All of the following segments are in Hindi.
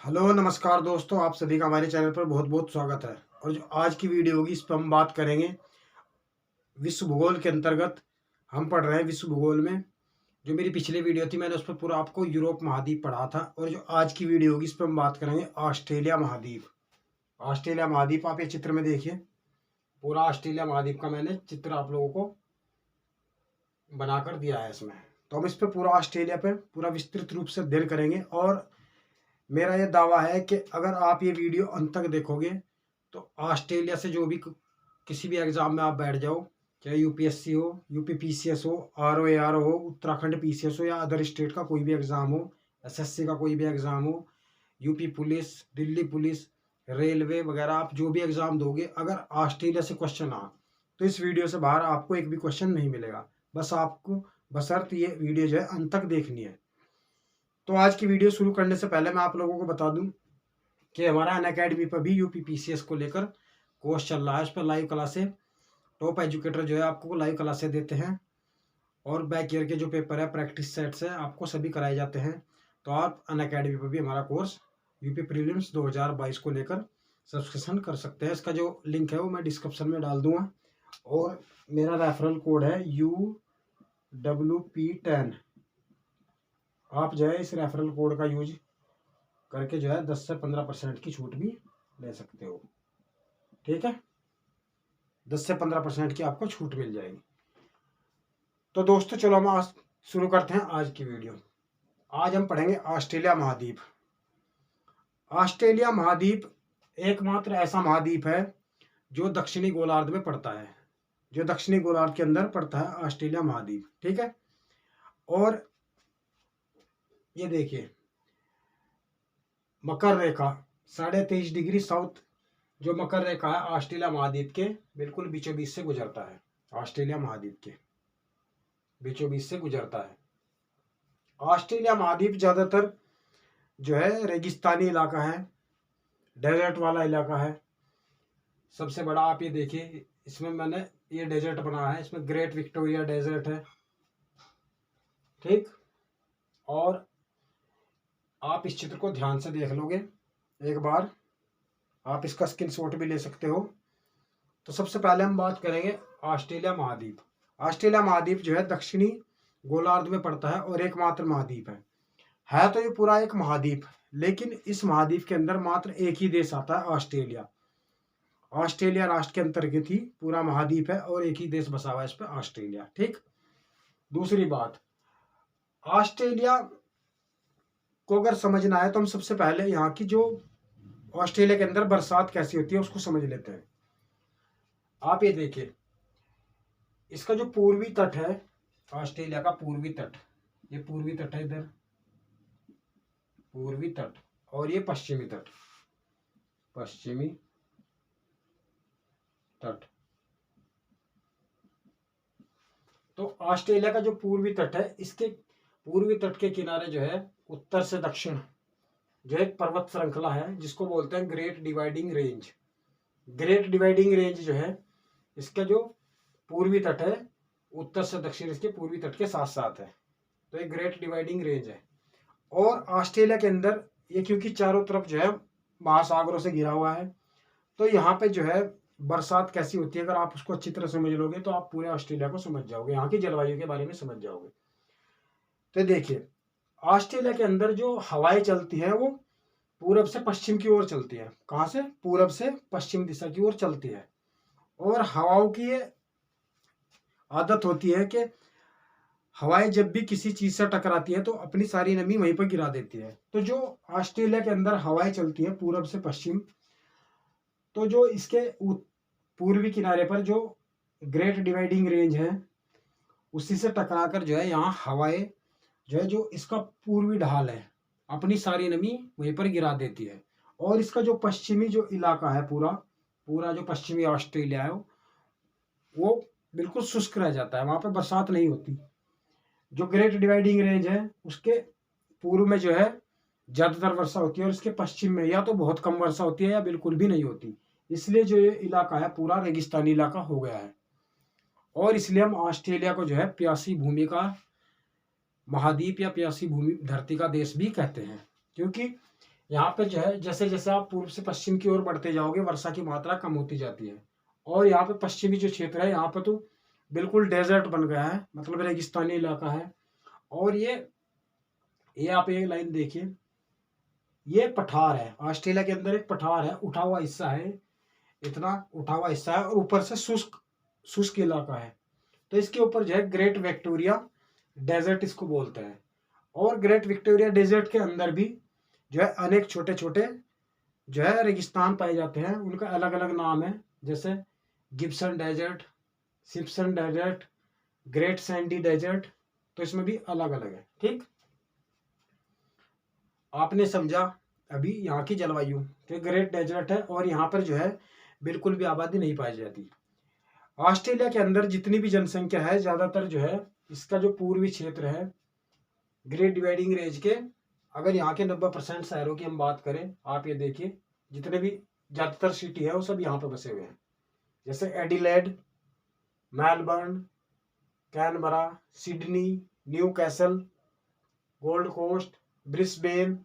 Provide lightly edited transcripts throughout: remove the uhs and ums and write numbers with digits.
हेलो नमस्कार दोस्तों, आप सभी का हमारे चैनल पर बहुत बहुत स्वागत है। और जो आज की वीडियो होगी इस पर हम बात करेंगे विश्व भूगोल के अंतर्गत। हम पढ़ रहे हैं विश्व भूगोल में। जो मेरी पिछली वीडियो थी मैंने उस पर पूरा आपको यूरोप महाद्वीप पढ़ा था, और जो आज की वीडियो होगी इस पर हम बात करेंगे ऑस्ट्रेलिया महाद्वीप। ऑस्ट्रेलिया महाद्वीप आप ये चित्र में देखिए, पूरा ऑस्ट्रेलिया महाद्वीप का मैंने चित्र आप लोगों को बनाकर दिया है इसमें। तो हम इस पर पूरा ऑस्ट्रेलिया पर पूरा विस्तृत रूप से अध्ययन करेंगे। और मेरा ये दावा है कि अगर आप ये वीडियो अंत तक देखोगे तो ऑस्ट्रेलिया से जो भी किसी भी एग्ज़ाम में आप बैठ जाओ, चाहे यूपीएससी हो, यूपी पीसीएस हो, आरओएआर हो, उत्तराखंड पीसीएस हो, या अदर स्टेट का कोई भी एग्ज़ाम हो, एसएससी का कोई भी एग्ज़ाम हो, UP police, Delhi police, railway वगैरह, आप जो भी एग्ज़ाम दोगे अगर ऑस्ट्रेलिया से क्वेश्चन आ तो इस वीडियो से बाहर आपको एक भी क्वेश्चन नहीं मिलेगा। बस आपको बशर्त ये वीडियो जो है अंत तक देखनी है। तो आज की वीडियो शुरू करने से पहले मैं आप लोगों को बता दूं कि हमारा अनअकैडमी पर भी यूपी पीसीएस को लेकर कोर्स चल रहा है। उस पर लाइव क्लासें, टॉप एजुकेटर जो है आपको लाइव क्लासें देते हैं, और बैक ईयर के जो पेपर है, प्रैक्टिस सेट्स है, आपको सभी कराए जाते हैं। तो आप अनअकैडमी पर भी हमारा कोर्स यूपी प्रीलिम्स 2022 को लेकर सब्सक्रिप्शन कर सकते हैं। इसका जो लिंक है वो मैं डिस्क्रिप्शन में डाल दूंगा, और मेरा रेफरल कोड है UWP10। आप जो है इस रेफरल कोड का यूज करके जो है 10 से 15% की छूट भी ले सकते हो। ठीक है, 10 से 15% की आपको छूट मिल जाएगी। तो दोस्तों चलो हम आज शुरू करते हैं आज की वीडियो। आज हम पढ़ेंगे ऑस्ट्रेलिया महाद्वीप। ऑस्ट्रेलिया महाद्वीप एकमात्र ऐसा महाद्वीप है जो दक्षिणी गोलार्ध में पड़ता है, जो दक्षिणी गोलार्ध के अंदर पड़ता है ऑस्ट्रेलिया महाद्वीप। ठीक है, और ये देखिए मकर रेखा 23.5 डिग्री साउथ, जो मकर रेखा है ऑस्ट्रेलिया महाद्वीप के बिल्कुल बीचों बीच से गुजरता है। ऑस्ट्रेलिया महाद्वीप के बीचों बीच से गुजरता है। ऑस्ट्रेलिया महाद्वीप ज़्यादातर जो है रेगिस्तानी इलाका है, डेजर्ट वाला इलाका है। सबसे बड़ा आप ये देखिए, इसमें मैंने ये डेजर्ट बनाया है, इसमें ग्रेट विक्टोरिया डेजर्ट है। ठीक, और आप इस चित्र को ध्यान से देख लोगे एक बार, आप इसका स्क्रीनशॉट भी ले सकते हो। तो सबसे पहले हम बात करेंगे ऑस्ट्रेलिया महाद्वीप। ऑस्ट्रेलिया महाद्वीप जो है दक्षिणी गोलार्ध में पड़ता है और एकमात्र महाद्वीप है तो ये पूरा एक महाद्वीप, लेकिन इस महाद्वीप के अंदर मात्र एक ही देश आता है, ऑस्ट्रेलिया। ऑस्ट्रेलिया राष्ट्र के अंतर्गत ही पूरा महाद्वीप है और एक ही देश बसा हुआ है इस पर, ऑस्ट्रेलिया। ठीक, दूसरी बात, ऑस्ट्रेलिया को अगर समझना है तो हम सबसे पहले यहाँ की जो ऑस्ट्रेलिया के अंदर बरसात कैसी होती है उसको समझ लेते हैं। आप ये देखिए, इसका जो पूर्वी तट है, ऑस्ट्रेलिया का पूर्वी तट, ये पूर्वी तट है, इधर पूर्वी तट, और ये पश्चिमी तट, पश्चिमी तट। तो ऑस्ट्रेलिया का जो पूर्वी तट है, इसके पूर्वी तट के किनारे जो है उत्तर से दक्षिण जो एक पर्वत श्रृंखला है जिसको बोलते हैं great dividing range. Great dividing range जो है इसका जो पूर्वी तट है, उत्तर से दक्षिण इसके पूर्वी तट के साथ साथ है, तो ये ग्रेट डिवाइडिंग रेंज है। और ऑस्ट्रेलिया के अंदर ये क्योंकि चारों तरफ जो है महासागरों से घिरा हुआ है, तो यहाँ पे जो है बरसात कैसी होती है, अगर आप उसको अच्छी तरह समझ लोगे तो आप पूरे ऑस्ट्रेलिया को समझ जाओगे, यहाँ की जलवायु के बारे में समझ जाओगे। तो देखिए, ऑस्ट्रेलिया के अंदर जो हवाएं चलती हैं वो पूरब से पश्चिम की ओर चलती है। कहाँ से? पूरब से पश्चिम दिशा की ओर चलती है। और हवाओं की ये आदत होती है कि हवाएं जब भी किसी चीज से टकराती है तो अपनी सारी नमी वहीं पर गिरा देती है। तो जो ऑस्ट्रेलिया के अंदर हवाएं चलती है पूरब से पश्चिम, तो जो इसके पूर्वी किनारे पर जो ग्रेट डिवाइडिंग रेंज है उसी से टकराकर जो है यहाँ हवाएं जो है, जो इसका पूर्वी ढाल है, अपनी सारी नमी वहीं पर गिरा देती है। और इसका जो पश्चिमी जो इलाका है, पूरा पूरा जो पश्चिमी ऑस्ट्रेलिया है वो बिल्कुल शुष्क रह जाता है, वहाँ पर बरसात नहीं होती। जो ग्रेट डिवाइडिंग रेंज है उसके पूर्व में जो है ज़्यादातर वर्षा होती है, और इसके पश्चिम में या तो बहुत कम वर्षा होती है या बिल्कुल भी नहीं होती। इसलिए जो ये इलाका है पूरा रेगिस्तानी इलाका हो गया है, और इसलिए हम ऑस्ट्रेलिया को जो है प्यासी भूमि का महाद्वीप या प्यासी भूमि धरती का देश भी कहते हैं, क्योंकि यहाँ पे जो है जैसे जैसे आप पूर्व से पश्चिम की ओर बढ़ते जाओगे वर्षा की मात्रा कम होती जाती है। और यहाँ पे पश्चिमी जो क्षेत्र है यहाँ पे तो बिल्कुल डेजर्ट बन गया है, मतलब रेगिस्तानी इलाका है। और ये आप एक लाइन देखिए, ये पठार है, ऑस्ट्रेलिया के अंदर एक पठार है, उठा हुआ हिस्सा है, इतना उठा हुआ हिस्सा है और ऊपर से शुष्क शुष्क इलाका है। तो इसके ऊपर जो है ग्रेट विक्टोरिया डेजर्ट इसको बोलते हैं। और ग्रेट विक्टोरिया डेजर्ट के अंदर भी जो है अनेक छोटे छोटे जो है रेगिस्तान पाए जाते हैं, उनका अलग अलग नाम है, जैसे Gibson Desert, Simpson Desert, Great Sandy Desert. तो इसमें भी अलग अलग है। ठीक, आपने समझा अभी यहाँ की जलवायु, तो ग्रेट डेजर्ट है और यहाँ पर जो है बिल्कुल भी आबादी नहीं पाई जाती। ऑस्ट्रेलिया के अंदर जितनी भी जनसंख्या है ज्यादातर जो है इसका जो पूर्वी क्षेत्र है ग्रेट डिवाइडिंग रेंज के, अगर यहाँ के 90% शहरों की हम बात करें, आप ये देखिए जितने भी ज्यादातर सिटी है वो सब यहाँ पे बसे हुए हैं, जैसे Adelaide, Melbourne, Canberra, Sydney, Newcastle, Gold Coast, Brisbane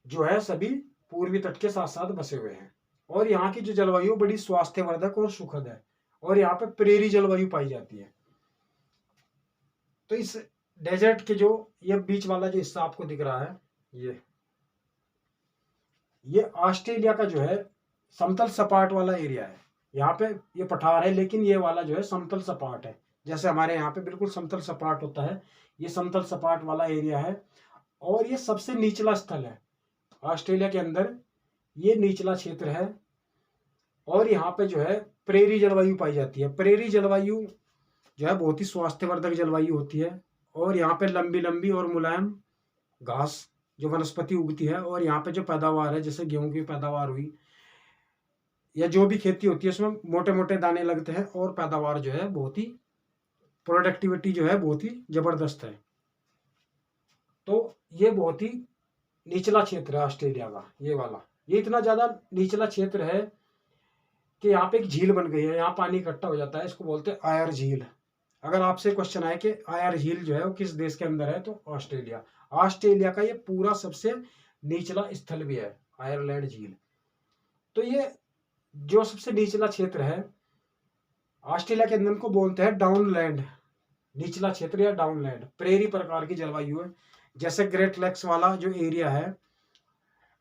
जो है सभी पूर्वी तट के साथ साथ बसे हुए हैं। और यहाँ की जो जलवायु बड़ी स्वास्थ्यवर्धक और सुखद है और यहाँ पे प्रेरी जलवायु पाई जाती है। तो इस डेजर्ट के जो ये बीच वाला जो हिस्सा आपको दिख रहा है, ये ऑस्ट्रेलिया का जो है समतल सपाट वाला एरिया है। यहाँ पे ये पठार है लेकिन ये वाला जो है समतल सपाट है, जैसे हमारे यहाँ पे बिल्कुल समतल सपाट होता है, ये समतल सपाट वाला एरिया है। और ये सबसे निचला स्थल है ऑस्ट्रेलिया के अंदर, ये निचला क्षेत्र है। और यहाँ पे जो है प्रेरी जलवायु पाई जाती है। प्रेरी जलवायु जो है बहुत ही स्वास्थ्यवर्धक जलवायु होती है और यहाँ पे लंबी लंबी और मुलायम घास जो वनस्पति उगती है। और यहाँ पे जो पैदावार है, जैसे गेहूं की पैदावार हुई या जो भी खेती होती है उसमें मोटे मोटे दाने लगते हैं और पैदावार जो है बहुत ही, प्रोडक्टिविटी जो है बहुत ही जबरदस्त है। तो ये बहुत ही निचला क्षेत्र है ऑस्ट्रेलिया का, ये वाला। ये इतना ज्यादा निचला क्षेत्र है कि यहाँ पे एक झील बन गई है, यहाँ पानी इकट्ठा हो जाता है, इसको बोलते हैं आयर झील। अगर आपसे क्वेश्चन आए कि आयर झील जो है वो किस देश के अंदर है, तो ऑस्ट्रेलिया। ऑस्ट्रेलिया का ये पूरा सबसे निचला स्थल भी है आयरलैंड झील। तो ये जो सबसे निचला क्षेत्र है ऑस्ट्रेलिया के अंदर को बोलते हैं डाउनलैंड, निचला क्षेत्र या डाउनलैंड। प्रेरी प्रकार की जलवायु है, जैसे ग्रेट लेक्स वाला जो एरिया है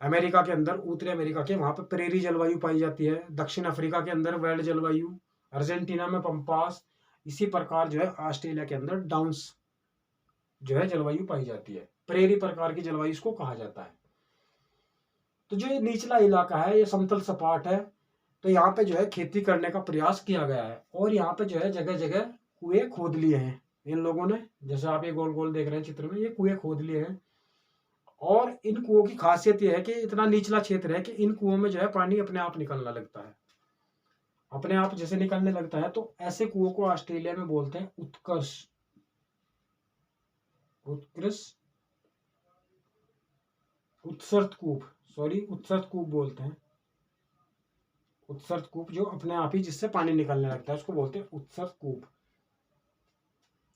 अमेरिका के अंदर, उत्तरी अमेरिका के, वहां पर प्रेरी जलवायु पाई जाती है। दक्षिण अफ्रीका के अंदर वेल्ड जलवायु, अर्जेंटीना में पंपास। इसी प्रकार जो है ऑस्ट्रेलिया के अंदर डाउन्स जो है जलवायु पाई जाती है। प्रेरी प्रकार की जलवायु इसको कहा जाता है। तो जो ये निचला इलाका है ये समतल सपाट है, तो यहाँ पे जो है खेती करने का प्रयास किया गया है। और यहाँ पे जो है जगह जगह कुएं खोद लिए हैं इन लोगों ने, जैसे आप ये गोल गोल देख रहे हैं चित्र में, ये कुएं खोद लिए हैं। और इन कुओं की खासियत यह है कि इतना निचला क्षेत्र है कि इन कुओं में जो है पानी अपने आप निकलने लगता है, अपने आप जैसे निकलने लगता है। तो ऐसे कुओं को ऑस्ट्रेलिया में बोलते हैं उत्कर्ष, उत्कृष्ट, उत्सर्ग कूप, सॉरी उत्सर्ग कूप बोलते हैं। उत्सर्ग कूप जो अपने आप ही जिससे पानी निकलने लगता है उसको बोलते हैं उत्सर्ग कूप।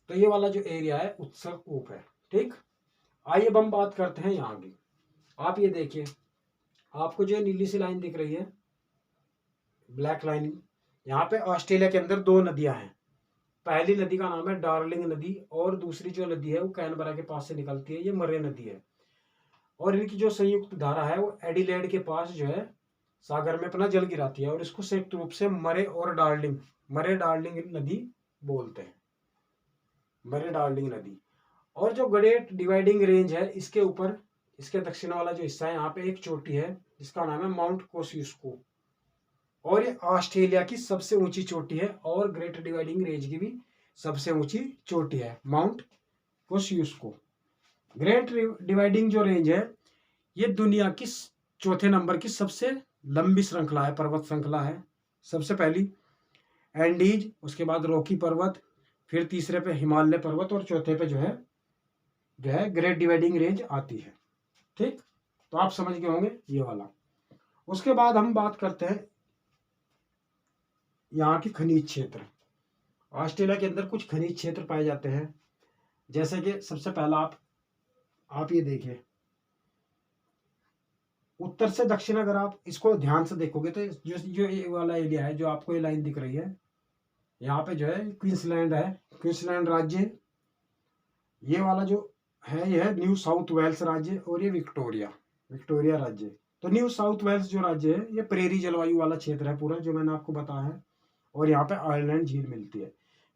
तो ये वाला जो एरिया है उत्सर्ग कूप है। ठीक, आइए अब हम बात करते हैं यहाँ की। आप ये देखिए, आपको जो नीली सी लाइन दिख रही है, ब्लैक लाइन, यहाँ पे ऑस्ट्रेलिया के अंदर दो नदियां हैं। पहली नदी का नाम है डार्लिंग नदी और दूसरी जो नदी है वो कैनबरा के पास से निकलती है, ये मरे नदी है। और इनकी जो संयुक्त धारा है वो एडिलेड के पास जो है सागर में अपना जल गिराती है और इसको संयुक्त रूप से मरे और डार्लिंग, मरे डार्लिंग नदी बोलते हैं, मरे डार्लिंग नदी। और जो ग्रेट डिवाइडिंग रेंज है इसके ऊपर, इसके दक्षिण वाला जो हिस्सा है, यहाँ पे एक चोटी है जिसका नाम है माउंट कोसियुस्को, और ये ऑस्ट्रेलिया की सबसे ऊंची चोटी है और ग्रेट डिवाइडिंग रेंज की भी सबसे ऊंची चोटी है माउंट कोसियुस्को। ग्रेट डिवाइडिंग जो रेंज है ये दुनिया की चौथे नंबर की सबसे लंबी श्रृंखला है, पर्वत श्रृंखला है। सबसे पहली एंडीज, उसके बाद रॉकी पर्वत, फिर तीसरे पे हिमालय पर्वत और चौथे पे जो है ग्रेट डिवाइडिंग रेंज आती है। ठीक, तो आप समझ गए होंगे ये वाला। उसके बाद हम बात करते हैं यहाँ की खनिज क्षेत्र। ऑस्ट्रेलिया के अंदर कुछ खनिज क्षेत्र पाए जाते हैं, जैसे कि सबसे पहला आप ये देखिए, उत्तर से दक्षिण अगर आप इसको ध्यान से देखोगे तो जो जो ये वाला एरिया है, जो आपको ये लाइन दिख रही है, यहाँ पे जो है क्वींसलैंड है, क्वींसलैंड राज्य। ये वाला जो है ये है न्यू साउथ वेल्स राज्य, और ये विक्टोरिया, विक्टोरिया राज्य। तो न्यू साउथ वेल्स जो राज्य है ये प्रेरी जलवायु वाला क्षेत्र है पूरा, जो मैंने आपको बताया है, और यहाँ पे आयरलैंड झील मिलती है।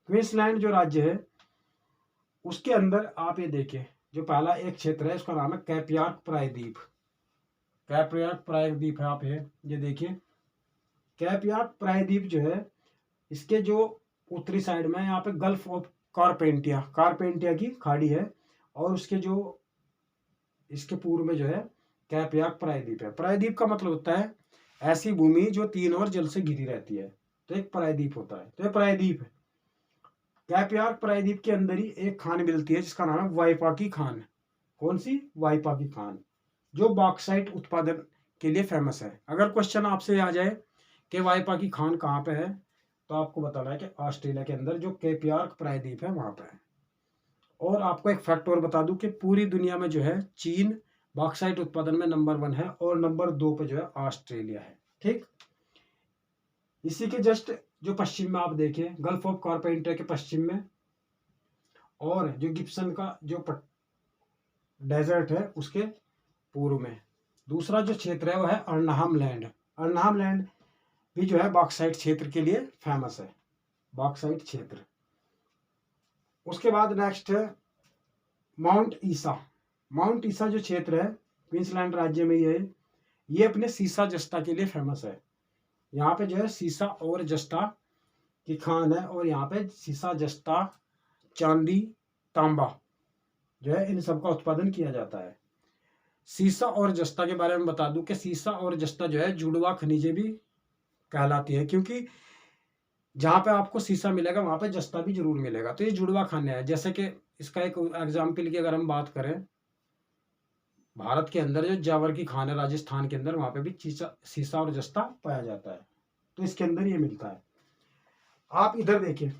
क्वींसलैंड जो राज्य है उसके अंदर आप ये देखिए, जो पहला एक क्षेत्र है उसका नाम है कैपयार्क प्रायद्वीप। कैपयार्क प्रायद्वीप है, आप ये देखिए, कैपयार्क प्रायद्वीप जो है इसके जो उत्तरी साइड में यहाँ पे गल्फ ऑफ कारपेंटिया, कारपेंटिया की खाड़ी है, और उसके जो इसके पूर्व में जो है कैपयार्क प्रायद्वीप है। प्रायद्वीप का मतलब होता है ऐसी भूमि जो तीन ओर जल से घिरी रहती है, तो एक प्रायद्वीप होता है, तो ये प्रायद्वीप है। कैपयार्क प्रायद्वीप के अंदर ही एक खान मिलती है जिसका नाम है वाइपाकी खान। कौन सी? वाइपाकी खान, जो बॉक्साइट उत्पादन के लिए फेमस है। अगर क्वेश्चन आपसे आ जाए कि वाइपाकी खान कहाँ पे है, तो आपको बताना है कि ऑस्ट्रेलिया के अंदर जो कैपयार्क प्रायद्वीप है वहां पे है। और आपको एक फैक्ट और बता दूं कि पूरी दुनिया में जो है चीन बॉक्साइट उत्पादन में नंबर 1 है, और नंबर 2 पे जो है ऑस्ट्रेलिया है। ठीक, इसी के जस्ट जो पश्चिम में आप देखें, गल्फ ऑफ कारपेंटिया के पश्चिम में, और जो गिब्सन का जो डेजर्ट है उसके पूर्व में दूसरा जो क्षेत्र है वो है अर्नहाम लैंड। अर्नहाम लैंड भी जो है बॉक्साइट क्षेत्र के लिए फेमस है, बॉक्साइट क्षेत्र। उसके बाद नेक्स्ट है माउंट ईसा। माउंट ईसा जो क्षेत्र है क्वींसलैंड राज्य में ये अपने सीसा जस्ता के लिए फेमस है। यहाँ पे जो है सीसा और जस्ता की खान है, और यहाँ पे सीसा, जस्ता, चांदी, तांबा जो है इन सब का उत्पादन किया जाता है। सीसा और जस्ता के बारे में बता दूं कि सीसा और जस्ता जो है जुड़वा खनिजें भी कहलाती है, क्योंकि जहाँ पे आपको सीसा मिलेगा वहां पे जस्ता भी जरूर मिलेगा, तो ये जुड़वा खाने हैं। जैसे कि इसका एक एग्जाम्पल की अगर हम बात करें, भारत के अंदर जो जावर की खान है राजस्थान के अंदर, वहां पे भी सीसा और जस्ता पाया जाता है, तो इसके अंदर ये मिलता है। आप इधर देखिए,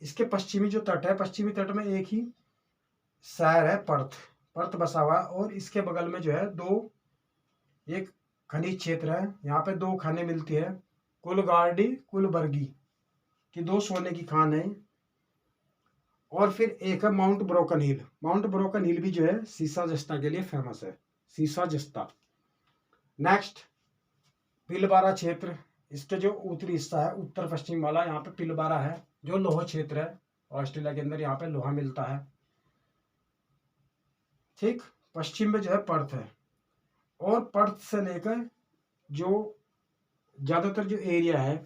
इसके पश्चिमी जो तट है, पश्चिमी तट में एक ही शहर है पर्थ, पर्थ बसा हुआ है, और इसके बगल में जो है एक खनिज क्षेत्र है। यहाँ पे 2 खानें मिलती है, कुलगार्डी, कुलबर्गी की 2 सोने की खान है, और फिर एक है माउंट ब्रोकन हिल। माउंट ब्रोकन हिल भी जो है सीसा जस्ता के लिए फेमस है, सीसा जस्ता। नेक्स्ट पिलबारा क्षेत्र, इसके जो उत्तरी हिस्सा है उत्तर पश्चिम वाला, यहाँ पे पिलबारा है जो लोहा क्षेत्र है ऑस्ट्रेलिया के अंदर, यहाँ पे लोहा मिलता है। ठीक, पश्चिम में जो है पर्थ है, और पर्थ से लेकर जो ज्यादातर जो एरिया है,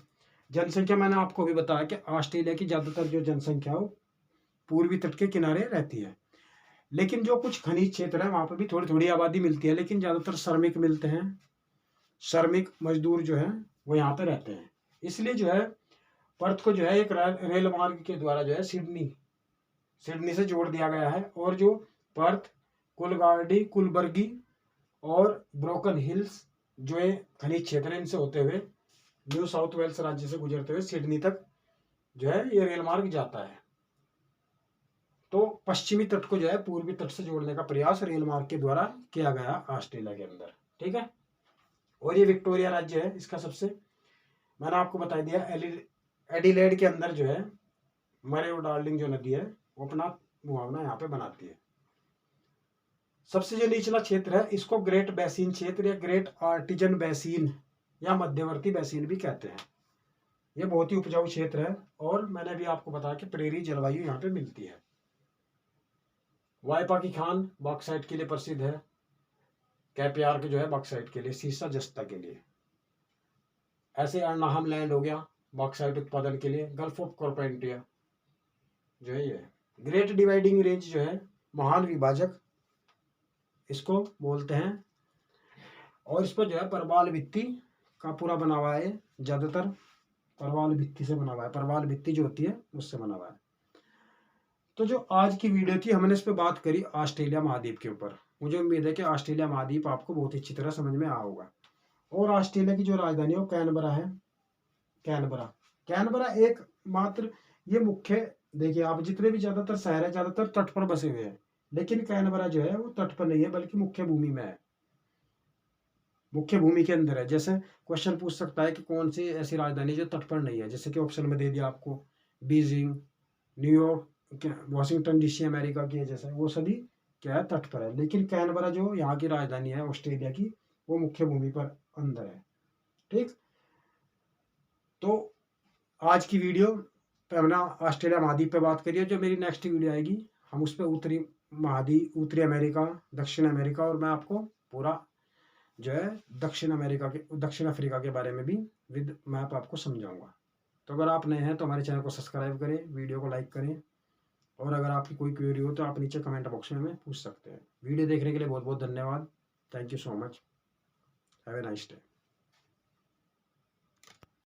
जनसंख्या मैंने आपको भी बताया कि ऑस्ट्रेलिया की ज्यादातर जो जनसंख्या हो पूर्वी तट के किनारे रहती है, लेकिन जो कुछ खनिज क्षेत्र है वहां पर भी थोड़ी थोड़ी आबादी मिलती है, लेकिन ज्यादातर श्रमिक मिलते हैं, श्रमिक मजदूर जो है वो यहाँ पे रहते हैं। इसलिए जो है पर्थ को जो है एक रेल मार्ग के द्वारा जो है सिडनी से जोड़ दिया गया है, और जो पर्थ, कुलगार्डी, कुलबर्गी और ब्रोकन हिल्स जो है खनिज क्षेत्र है, इनसे होते हुए न्यू साउथ वेल्स राज्य से गुजरते हुए सिडनी तक जो है ये रेल मार्ग जाता है। तो पश्चिमी तट को जो है पूर्वी तट से जोड़ने का प्रयास रेल मार्ग के द्वारा किया गया ऑस्ट्रेलिया के अंदर। ठीक है, और ये विक्टोरिया राज्य है, इसका सबसे मैंने आपको बता दिया एडिलेड के अंदर जो है मरे और डार्लिंग जो नदी है वो अपना मुहावना यहाँ पे बनाती है। सबसे जो निचला क्षेत्र है इसको ग्रेट बेसिन क्षेत्र या ग्रेट आर्टिजन बेसिन या मध्यवर्ती बेसिन भी कहते हैं। ये बहुत ही उपजाऊ क्षेत्र है, और मैंने भी आपको बताया कि प्रेरी जलवायु यहाँ पे मिलती है। वाइपाकी खान बॉक्साइट के लिए प्रसिद्ध है, कैपयार्क जो है बॉक्साइट के लिए, सीसा जस्ता के लिए। ऐसे अर्नहाम लैंड हो गया बॉक्साइट उत्पादन के लिए, गल्फ ऑफ कारपेंटिया जो है ये ग्रेट डिवाइडिंग रेंज जो है महान विभाजक इसको बोलते हैं, और इस पर जो है परवाल भित्ति का पूरा बना हुआ है, ज्यादातर परवाल भित्ति से बना हुआ है, परवाल भित्ति जो होती है उससे बना हुआ है। तो जो आज की वीडियो थी हमने इस पर बात करी ऑस्ट्रेलिया महाद्वीप के ऊपर। मुझे उम्मीद है कि ऑस्ट्रेलिया महाद्वीप आपको बहुत ही अच्छी तरह समझ में आया होगा। और ऑस्ट्रेलिया की जो राजधानी है वो कैनबरा है, कैनबरा। कैनबरा एक मात्र ये मुख्य, देखिए आप जितने भी ज्यादातर शहर है ज्यादातर तट पर बसे हुए हैं, लेकिन कैनबरा जो है वो तट पर नहीं है बल्कि मुख्य भूमि में है। मुख्य भूमि के अंदर है। जैसे क्वेश्चन पूछ सकता है कि कौन सी ऐसी राजधानी जो तट पर नहीं है, जैसे कि ऑप्शन में दे दिया आपको Beijing, New York, Washington DC America की है, जैसे वो सभी क्या है, तट पर है। लेकिन कैनबरा जो यहाँ की राजधानी है ऑस्ट्रेलिया की, वो मुख्य भूमि पर अंदर है। ठीक, तो आज की वीडियो पे हमने ऑस्ट्रेलिया महाद्वीप पे बात करी है। जो मेरी नेक्स्ट वीडियो आएगी हम उस पर उत्तरी महाद्वीप, उत्तरी अमेरिका, दक्षिण अमेरिका, और मैं आपको पूरा जो है दक्षिण अमेरिका के, दक्षिण अफ्रीका के बारे में भी विद मैप आपको समझाऊंगा। तो अगर आप नए हैं तो हमारे चैनल को सब्सक्राइब करें, वीडियो को लाइक करें, और अगर आपकी कोई क्वेरी हो तो आप नीचे कमेंट बॉक्स में हमें पूछ सकते हैं। वीडियो देखने के लिए बहुत बहुत धन्यवाद। Thank you so much. Have a nice day.